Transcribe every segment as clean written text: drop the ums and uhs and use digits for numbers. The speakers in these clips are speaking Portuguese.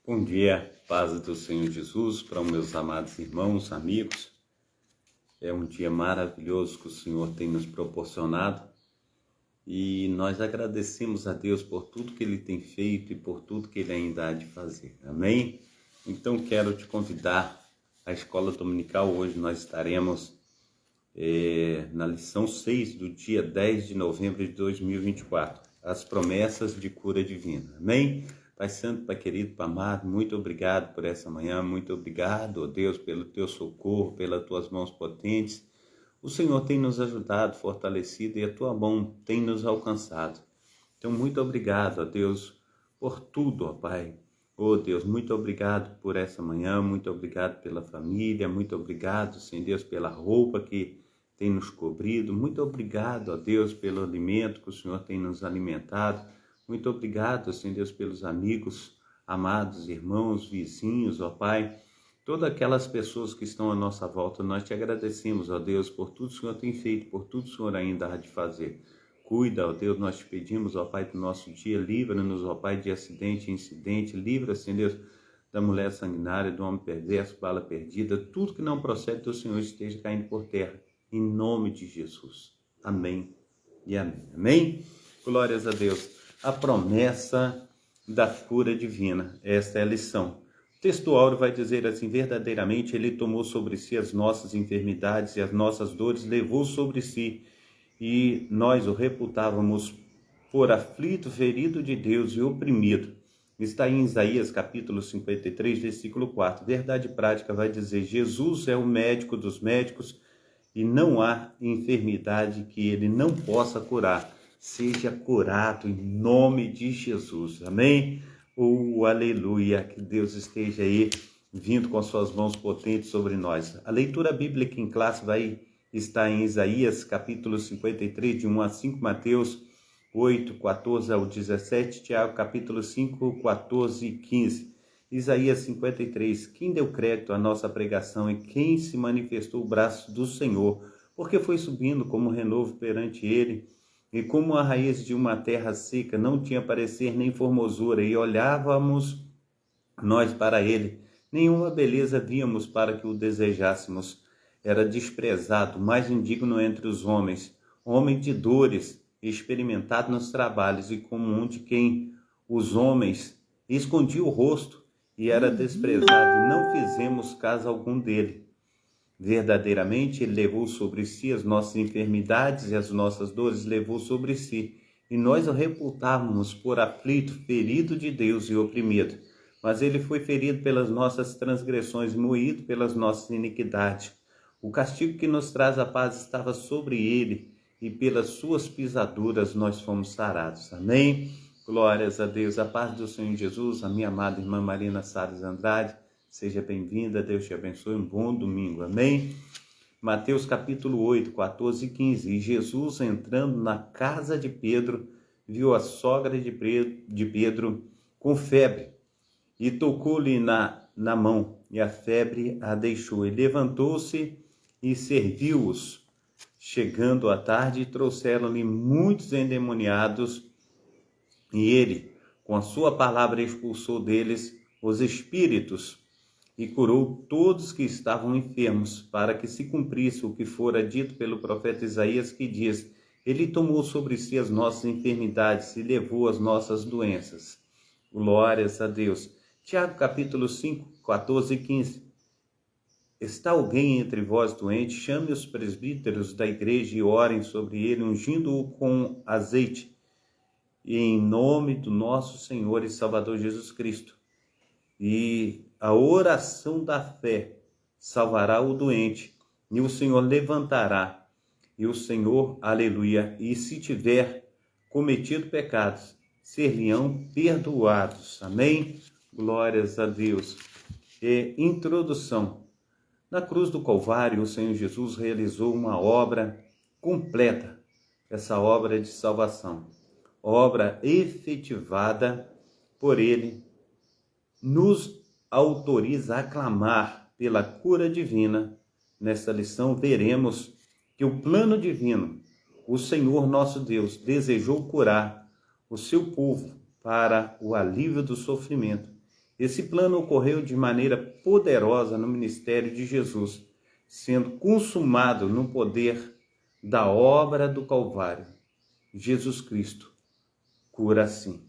Bom dia, paz do Senhor Jesus para os meus amados irmãos, amigos. É um dia maravilhoso que o Senhor tem nos proporcionado e nós agradecemos a Deus por tudo que Ele tem feito e por tudo que Ele ainda há de fazer. Amém? Então quero te convidar à escola dominical. Hoje nós estaremos na lição 6 do dia 10 de novembro de 2024. As promessas de cura divina. Amém? Pai Santo, Pai querido, Pai amado, muito obrigado por essa manhã, muito obrigado, ó Deus, pelo Teu socorro, pelas Tuas mãos potentes. O Senhor tem nos ajudado, fortalecido, e a Tua mão tem nos alcançado. Então, muito obrigado, ó Deus, por tudo, ó Pai. Ó Deus, muito obrigado por essa manhã, muito obrigado pela família, muito obrigado, Senhor Deus, pela roupa que tem nos cobrido, muito obrigado, ó Deus, pelo alimento que o Senhor tem nos alimentado. Muito obrigado, Senhor Deus, pelos amigos, amados, irmãos, vizinhos, ó Pai. Todas aquelas pessoas que estão à nossa volta, nós te agradecemos, ó Deus, por tudo que o Senhor tem feito, por tudo que o Senhor ainda há de fazer. Cuida, ó Deus, nós te pedimos, ó Pai, do nosso dia. Livra-nos, ó Pai, de acidente e incidente. Livra, Senhor Deus, da mulher sanguinária, do homem perverso, bala perdida. Tudo que não procede do Senhor esteja caindo por terra. Em nome de Jesus. Amém e amém. Amém? Glórias a Deus. A promessa da cura divina. Esta é a lição. O texto áureo vai dizer assim: verdadeiramente Ele tomou sobre si as nossas enfermidades e as nossas dores levou sobre si, e nós o reputávamos por aflito, ferido de Deus e oprimido. Está em Isaías capítulo 53, versículo 4. Verdade prática vai dizer: Jesus é o médico dos médicos e não há enfermidade que Ele não possa curar. Seja curado em nome de Jesus. Amém? Aleluia. Que Deus esteja aí vindo com as suas mãos potentes sobre nós. A leitura bíblica em classe vai estar em Isaías capítulo 53, de 1 a 5, Mateus 8, 14 ao 17, Tiago capítulo 5, 14 e 15. Isaías 53. Quem deu crédito à nossa pregação e quem se manifestou o braço do Senhor, porque foi subindo como renovo perante ele, e como a raiz de uma terra seca, não tinha parecer nem formosura, e olhávamos nós para ele, nenhuma beleza víamos para que o desejássemos. Era desprezado, mais indigno entre os homens, homem de dores, experimentado nos trabalhos, e como um de quem os homens escondiam o rosto, e era desprezado, e não fizemos caso algum dele. Verdadeiramente, Ele levou sobre si as nossas enfermidades e as nossas dores levou sobre si. E nós o reputávamos por aflito, ferido de Deus e oprimido. Mas Ele foi ferido pelas nossas transgressões, moído pelas nossas iniquidades. O castigo que nos traz a paz estava sobre Ele, e pelas suas pisaduras nós fomos sarados. Amém? Glórias a Deus. A paz do Senhor Jesus, a minha amada irmã Marina Salles Andrade. Seja bem-vinda, Deus te abençoe, um bom domingo, amém? Mateus capítulo 8, 14 e 15. E Jesus, entrando na casa de Pedro, viu a sogra de Pedro com febre, e tocou-lhe na mão, e a febre a deixou. E levantou-se e serviu-os. Chegando à tarde, trouxeram-lhe muitos endemoniados, e ele, com a sua palavra, expulsou deles os espíritos, e curou todos que estavam enfermos, para que se cumprisse o que fora dito pelo profeta Isaías, que diz: Ele tomou sobre si as nossas enfermidades e levou as nossas doenças. Glórias a Deus. Tiago capítulo 5, 14 e 15. Está alguém entre vós doente? Chame os presbíteros da igreja e orem sobre ele, ungindo-o com azeite, e em nome do nosso Senhor e Salvador Jesus Cristo. E a oração da fé salvará o doente, e o Senhor levantará, e o Senhor, aleluia, e se tiver cometido pecados, ser-lhe-ão perdoados. Amém? Glórias a Deus. Introdução. Na cruz do Calvário, o Senhor Jesus realizou uma obra completa, essa obra de salvação, obra efetivada por Ele, nos autoriza a clamar pela cura divina. Nesta lição veremos que o plano divino, o Senhor nosso Deus, desejou curar o seu povo para o alívio do sofrimento Esse plano ocorreu de maneira poderosa no ministério de Jesus, sendo consumado no poder da obra do Calvário. Jesus Cristo cura assim.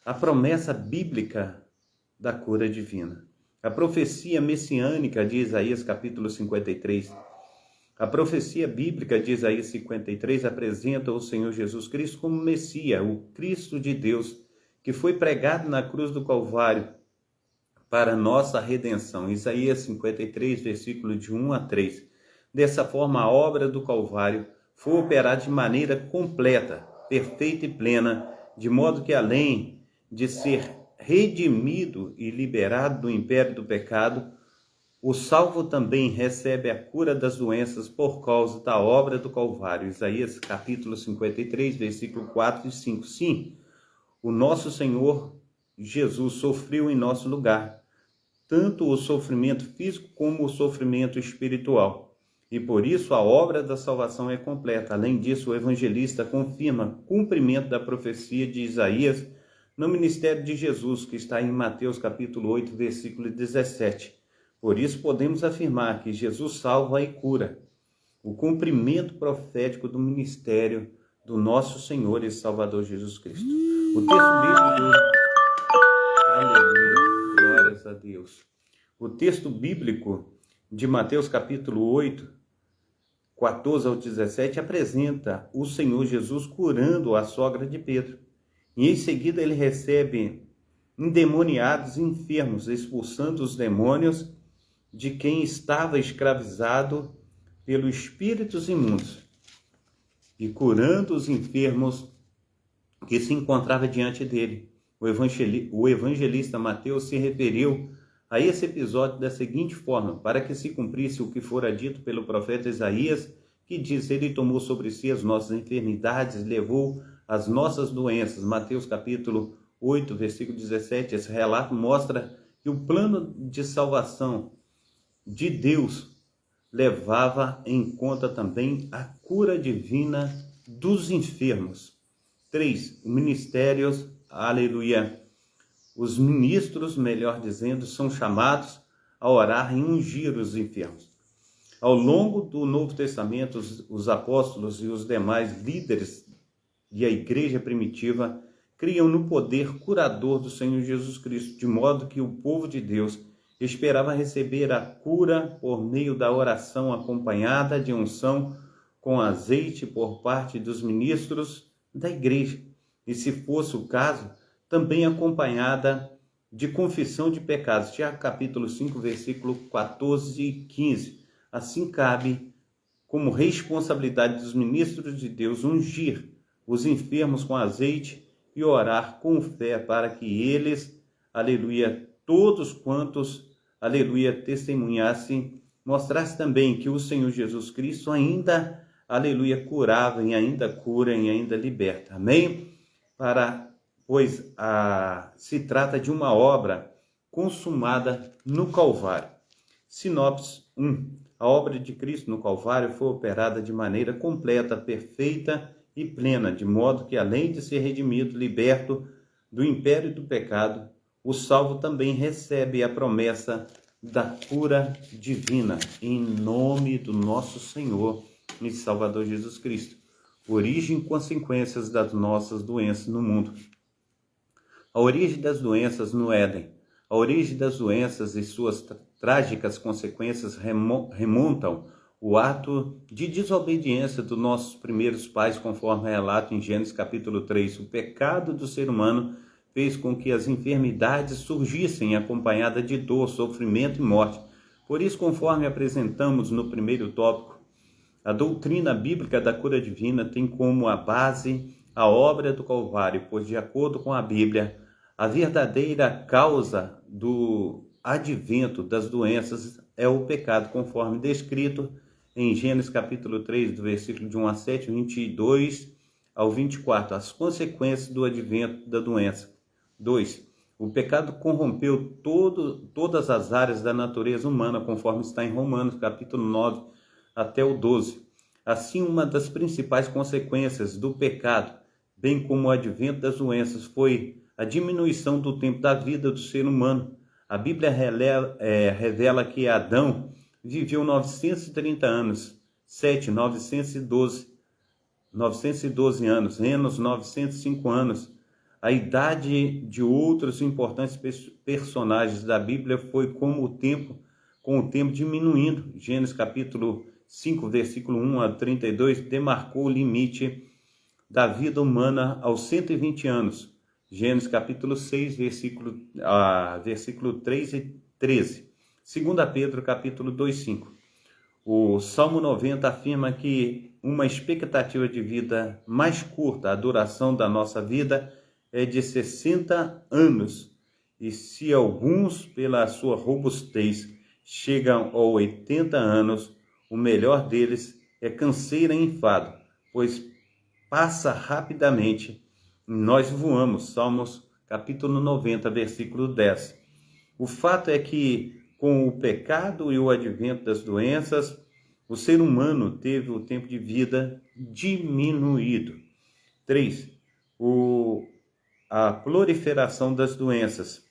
A promessa bíblica da cura divina. A profecia messiânica de Isaías capítulo 53. A profecia bíblica de Isaías 53 apresenta o Senhor Jesus Cristo como Messias, o Cristo de Deus, que foi pregado na cruz do Calvário para nossa redenção. Isaías 53, versículo de 1 a 3. Dessa forma, a obra do Calvário foi operada de maneira completa, perfeita e plena, de modo que além de ser redimido e liberado do império do pecado, o salvo também recebe a cura das doenças por causa da obra do Calvário. Isaías capítulo 53, versículo 4 e 5. Sim, o nosso Senhor Jesus sofreu em nosso lugar, tanto o sofrimento físico como o sofrimento espiritual. E por isso a obra da salvação é completa. Além disso, o evangelista confirma o cumprimento da profecia de Isaías no ministério de Jesus, que está em Mateus capítulo 8, versículo 17. Por isso podemos afirmar que Jesus salva e cura. O cumprimento profético do ministério do nosso Senhor e Salvador Jesus Cristo. O texto bíblico... Aleluia, glórias a Deus. O texto bíblico de Mateus capítulo 8, 14 ao 17, apresenta o Senhor Jesus curando a sogra de Pedro. E em seguida ele recebe endemoniados e enfermos, expulsando os demônios de quem estava escravizado pelos espíritos imundos e curando os enfermos que se encontrava diante dele. O evangelista Mateus se referiu a esse episódio da seguinte forma: para que se cumprisse o que fora dito pelo profeta Isaías, que diz: ele tomou sobre si as nossas enfermidades, levou as nossas doenças. Mateus capítulo 8, versículo 17. Esse relato mostra que o plano de salvação de Deus levava em conta também a cura divina dos enfermos. 3. Ministérios, aleluia. Os ministros, melhor dizendo, são chamados a orar e ungir os enfermos. Ao longo do Novo Testamento, os apóstolos e os demais líderes da igreja primitiva criam no poder curador do Senhor Jesus Cristo, de modo que o povo de Deus esperava receber a cura por meio da oração acompanhada de unção com azeite por parte dos ministros da igreja. E se fosse o caso, também acompanhada de confissão de pecados. Tiago capítulo 5, versículo 14 e 15. Assim cabe como responsabilidade dos ministros de Deus ungir os enfermos com azeite e orar com fé para que eles, aleluia, todos quantos, aleluia, testemunhassem, mostrasse também que o Senhor Jesus Cristo ainda, aleluia, curava e ainda cura e ainda liberta. Amém? Pois se trata de uma obra consumada no Calvário. Sinopse 1. A obra de Cristo no Calvário foi operada de maneira completa, perfeita e plena, de modo que, além de ser redimido, liberto do império do pecado, o salvo também recebe a promessa da cura divina, em nome do nosso Senhor e Salvador Jesus Cristo. Origem e consequências das nossas doenças no mundo. A origem das doenças no Éden. A origem das doenças e suas trágicas consequências remontam o ato de desobediência dos nossos primeiros pais, conforme relato em Gênesis capítulo 3. O pecado do ser humano fez com que as enfermidades surgissem acompanhadas de dor, sofrimento e morte. Por isso, conforme apresentamos no primeiro tópico, a doutrina bíblica da cura divina tem como a base a obra do Calvário, pois, de acordo com a Bíblia, a verdadeira causa do advento das doenças é o pecado, conforme descrito em Gênesis capítulo 3, do versículo de 1 a 7, 22 ao 24. As consequências do advento da doença. 2. O pecado corrompeu todas as áreas da natureza humana, conforme está em Romanos capítulo 9 até o 12. Assim, uma das principais consequências do pecado, bem como o advento das doenças, foi a diminuição do tempo da vida do ser humano. A Bíblia revela que Adão viveu 930 anos, Sete 912 anos, Enos 905 anos. A idade de outros importantes personagens da Bíblia foi com o tempo diminuindo. Gênesis capítulo 5, versículo 1 a 32, demarcou o limite da vida humana aos 120 anos. Gênesis capítulo 6, versículo 3 e 13. 2 Pedro capítulo 2, 5. O Salmo 90 afirma que uma expectativa de vida mais curta, a duração da nossa vida é de 60 anos. E se alguns, pela sua robustez, chegam a 80 anos, o melhor deles é canseira e enfado, pois passa rapidamente. Nós voamos. Salmos capítulo 90, versículo 10. O fato é que, com o pecado e o advento das doenças, o ser humano teve o tempo de vida diminuído. 3. A proliferação das doenças.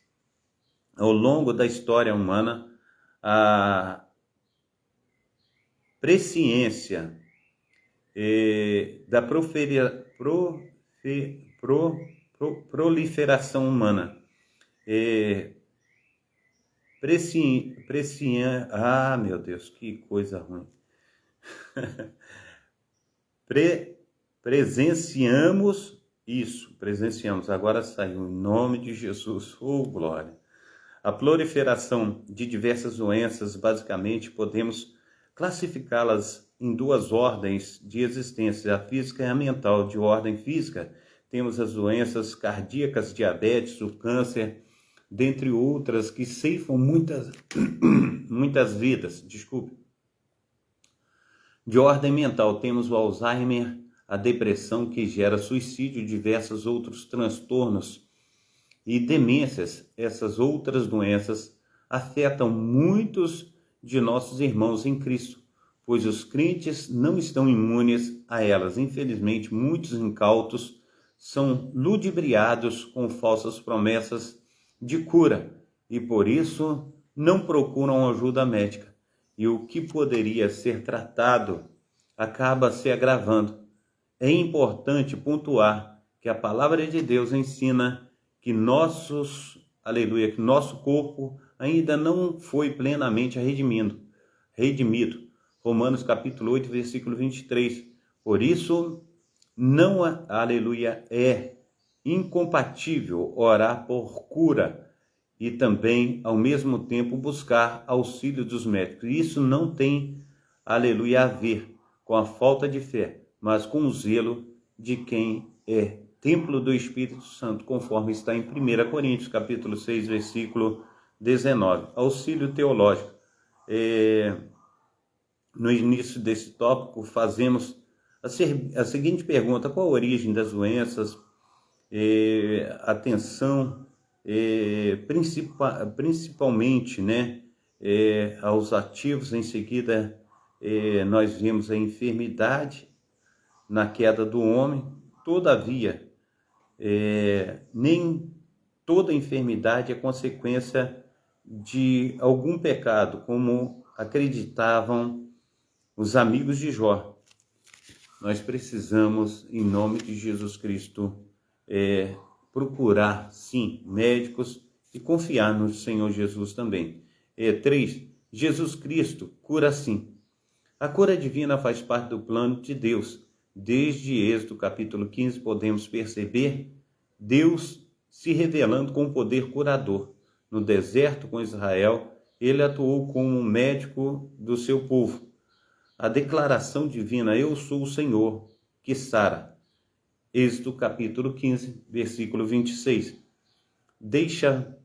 Ao longo da história humana, a presciência da proliferação humana. Meu Deus, que coisa ruim. Presenciamos, agora saiu, em nome de Jesus, glória. A proliferação de diversas doenças, basicamente, podemos classificá-las em duas ordens de existência, a física e a mental. De ordem física, temos as doenças cardíacas, diabetes, o câncer, dentre outras, que ceifam muitas vidas. De ordem mental, temos o Alzheimer, a depressão que gera suicídio e diversos outros transtornos e demências. Essas outras doenças afetam muitos de nossos irmãos em Cristo, pois os crentes não estão imunes a elas. Infelizmente, muitos incautos são ludibriados com falsas promessas de cura e, por isso, não procuram ajuda médica. E o que poderia ser tratado acaba se agravando. É importante pontuar que a palavra de Deus ensina que nosso corpo ainda não foi plenamente redimido. Romanos capítulo 8, versículo 23. Por isso, é incompatível orar por cura e também, ao mesmo tempo, buscar auxílio dos médicos. Isso não tem, a ver com a falta de fé, mas com o zelo de quem é templo do Espírito Santo, conforme está em 1 Coríntios, capítulo 6, versículo 19. Auxílio teológico. No início desse tópico, fazemos a seguinte pergunta: qual a origem das doenças? Atenção, principalmente, aos ativos. Em seguida, nós vimos a enfermidade na queda do homem. Todavia, nem toda enfermidade é consequência de algum pecado, como acreditavam os amigos de Jó. Nós precisamos, em nome de Jesus Cristo, procurar, sim, médicos e confiar no Senhor Jesus também. 3. Jesus Cristo cura sim. A cura divina faz parte do plano de Deus. Desde Êxodo capítulo 15 podemos perceber Deus se revelando com poder curador. No deserto com Israel, ele atuou como médico do seu povo. A declaração divina: eu sou o Senhor que sara. Êxodo capítulo 15, versículo 26. Deixa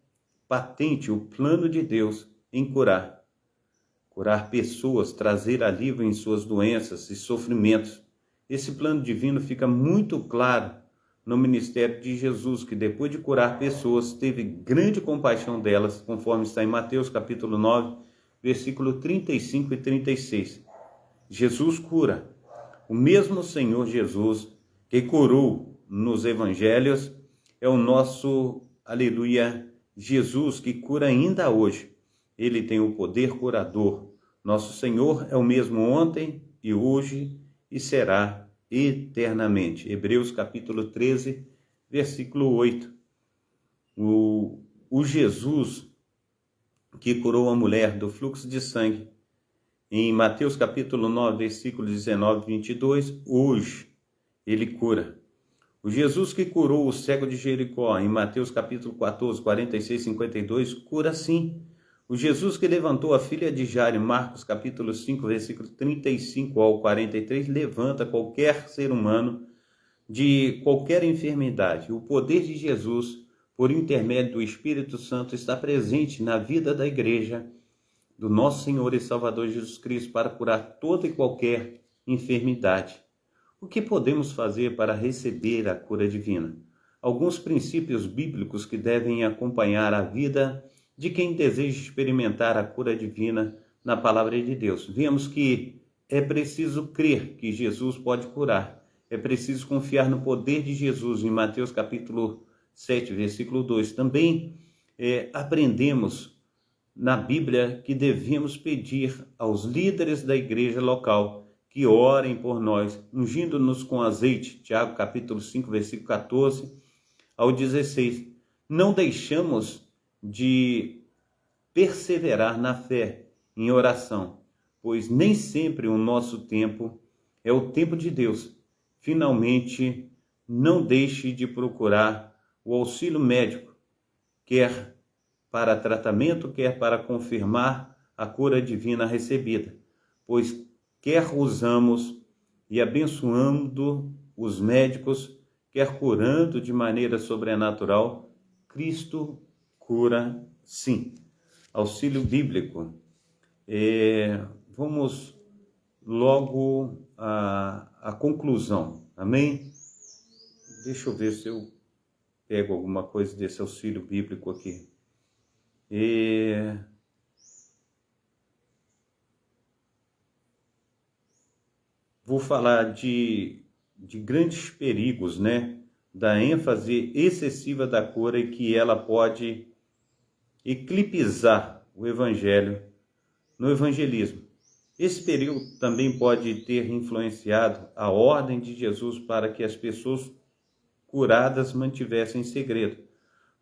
patente o plano de Deus em curar pessoas, trazer alívio em suas doenças e sofrimentos. Esse plano divino fica muito claro no ministério de Jesus, que depois de curar pessoas, teve grande compaixão delas, conforme está em Mateus capítulo 9, versículo 35 e 36. Jesus cura. O mesmo Senhor Jesus que curou nos evangelhos é o nosso, aleluia, Jesus, que cura ainda hoje. Ele tem o poder curador. Nosso Senhor é o mesmo ontem e hoje e será eternamente. Hebreus capítulo 13, versículo 8. O Jesus que curou a mulher do fluxo de sangue, em Mateus capítulo 9, versículos 19 e 22, hoje ele cura. O Jesus que curou o cego de Jericó, em Mateus capítulo 14, 46 e 52, cura sim. O Jesus que levantou a filha de Jairo, em Marcos capítulo 5, versículo 35 ao 43, levanta qualquer ser humano de qualquer enfermidade. O poder de Jesus, por intermédio do Espírito Santo, está presente na vida da igreja do nosso Senhor e Salvador Jesus Cristo para curar toda e qualquer enfermidade. O que podemos fazer para receber a cura divina? Alguns princípios bíblicos que devem acompanhar a vida de quem deseja experimentar a cura divina na palavra de Deus. Vemos que é preciso crer que Jesus pode curar. É preciso confiar no poder de Jesus, em Mateus capítulo 7, versículo 2. Também aprendemos na Bíblia que devemos pedir aos líderes da igreja local que orem por nós, ungindo-nos com azeite. Tiago capítulo 5, versículo 14 ao 16. Não deixamos de perseverar na fé, em oração, pois nem sempre o nosso tempo é o tempo de Deus. Finalmente, não deixe de procurar o auxílio médico, quer para tratamento, quer para confirmar a cura divina recebida, pois quer usamos e abençoando os médicos, quer curando de maneira sobrenatural, Cristo cura sim. Auxílio bíblico. Vamos logo à conclusão. Amém? Deixa eu ver se eu pego alguma coisa desse auxílio bíblico aqui. Vou falar de grandes perigos, né? Da ênfase excessiva da cura e que ela pode eclipsar o evangelho no evangelismo. Esse período também pode ter influenciado a ordem de Jesus para que as pessoas curadas mantivessem segredo.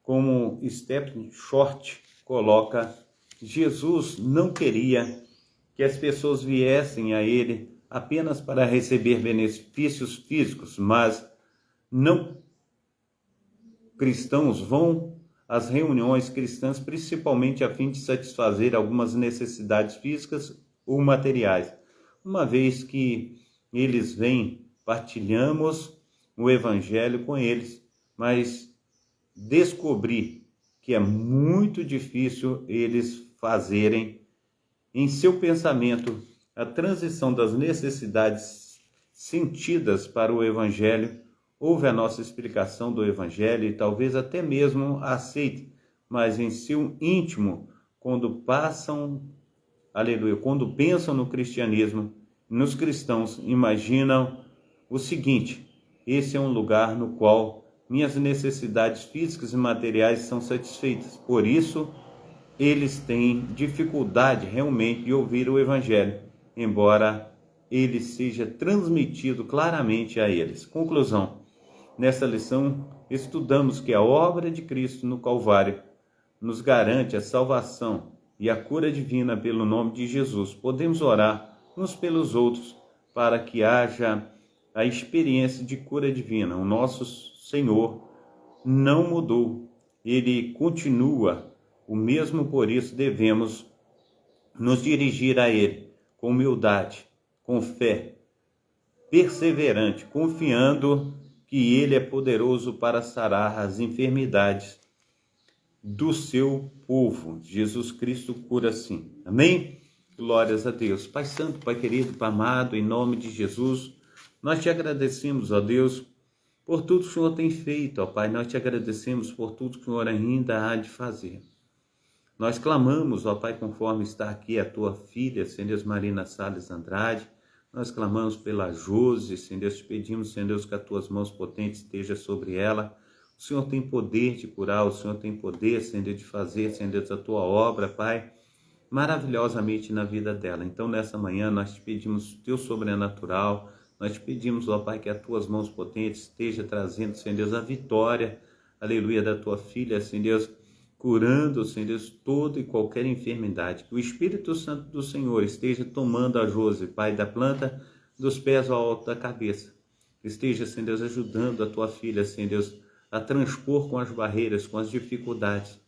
Como Stephen Short coloca, Jesus não queria que as pessoas viessem a ele apenas para receber benefícios físicos, mas não cristãos vão às reuniões cristãs principalmente a fim de satisfazer algumas necessidades físicas ou materiais. Uma vez que eles vêm, partilhamos o evangelho com eles, mas descobri que é muito difícil eles fazerem em seu pensamento a transição das necessidades sentidas para o evangelho. Houve a nossa explicação do evangelho e talvez até mesmo aceite, mas em seu íntimo, quando pensam no cristianismo, nos cristãos, imaginam o seguinte: esse é um lugar no qual minhas necessidades físicas e materiais são satisfeitas. Por isso, eles têm dificuldade realmente de ouvir o evangelho, embora ele seja transmitido claramente a eles. Conclusão. Nessa lição, estudamos que a obra de Cristo no Calvário nos garante a salvação e a cura divina pelo nome de Jesus. Podemos orar uns pelos outros para que haja a experiência de cura divina. O nosso Senhor não mudou, Ele continua o mesmo, por isso devemos nos dirigir a Ele com humildade, com fé, perseverante, confiando que Ele é poderoso para sarar as enfermidades do seu povo. Jesus Cristo cura sim. Amém? Glórias a Deus. Pai Santo, Pai querido, Pai amado, em nome de Jesus, nós te agradecemos, ó Deus, por tudo que o Senhor tem feito, ó Pai. Nós te agradecemos por tudo que o Senhor ainda há de fazer. Nós clamamos, ó Pai, conforme está aqui a tua filha, Senhor Deus, Marina Salles Andrade. Nós clamamos pela Josi, Senhor Deus, te pedimos, Senhor Deus, que as tuas mãos potentes estejam sobre ela. O Senhor tem poder de curar, o Senhor tem poder, Senhor Deus, de fazer, Senhor Deus, a tua obra, Pai, maravilhosamente na vida dela. Então, nessa manhã, nós te pedimos teu sobrenatural, nós te pedimos, ó Pai, que as tuas mãos potentes estejam trazendo, Senhor Deus, a vitória, aleluia, da tua filha, Senhor Deus, curando, Senhor Deus, toda e qualquer enfermidade. Que o Espírito Santo do Senhor esteja tomando a Josi, Pai, da planta dos pés ao alto da cabeça. Esteja, Senhor Deus, ajudando a tua filha, Senhor Deus, a transpor com as barreiras, com as dificuldades.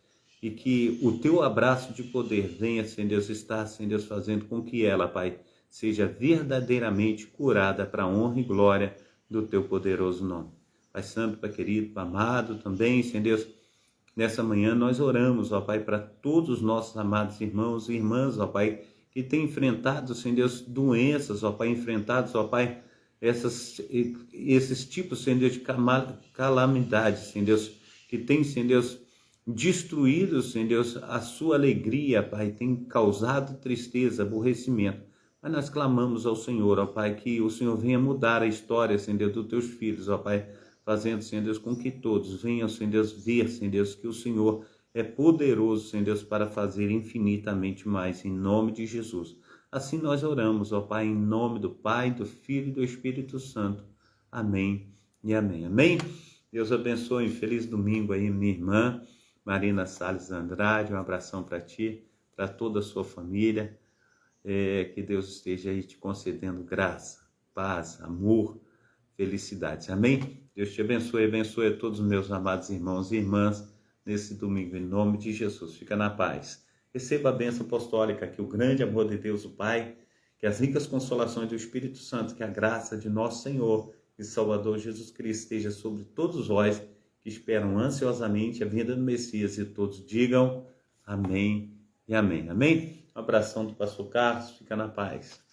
E que o teu abraço de poder venha, Senhor Deus, estar, Senhor Deus, fazendo com que ela, Pai, seja verdadeiramente curada para a honra e glória do teu poderoso nome. Pai Santo, Pai querido, Pai amado também, Senhor Deus, nessa manhã nós oramos, ó Pai, para todos os nossos amados irmãos e irmãs, ó Pai, que têm enfrentado, Senhor Deus, doenças, ó Pai, enfrentados, ó Pai, esses tipos, Senhor Deus, de calamidades, Senhor Deus, que tem, Senhor Deus, destruído, Senhor Deus, a sua alegria, Pai, tem causado tristeza, aborrecimento. Mas nós clamamos ao Senhor, ó Pai, que o Senhor venha mudar a história, Senhor Deus, dos teus filhos, ó Pai, fazendo, Senhor Deus, com que todos venham, Senhor Deus, ver, Senhor Deus, que o Senhor é poderoso, Senhor Deus, para fazer infinitamente mais, em nome de Jesus. Assim nós oramos, ó Pai, em nome do Pai, do Filho e do Espírito Santo. Amém e amém. Amém? Deus abençoe, feliz domingo aí, minha irmã Marina Salles Andrade, um abração para ti, para toda a sua família, que Deus esteja aí te concedendo graça, paz, amor, felicidades. Amém? Deus te abençoe, abençoe a todos os meus amados irmãos e irmãs nesse domingo, em nome de Jesus. Fica na paz. Receba a bênção apostólica, que o grande amor de Deus, o Pai, que as ricas consolações do Espírito Santo, que a graça de nosso Senhor e Salvador Jesus Cristo esteja sobre todos vós que esperam ansiosamente a vinda do Messias, e todos digam amém e amém. Amém? Um abração do pastor Carlos, fica na paz.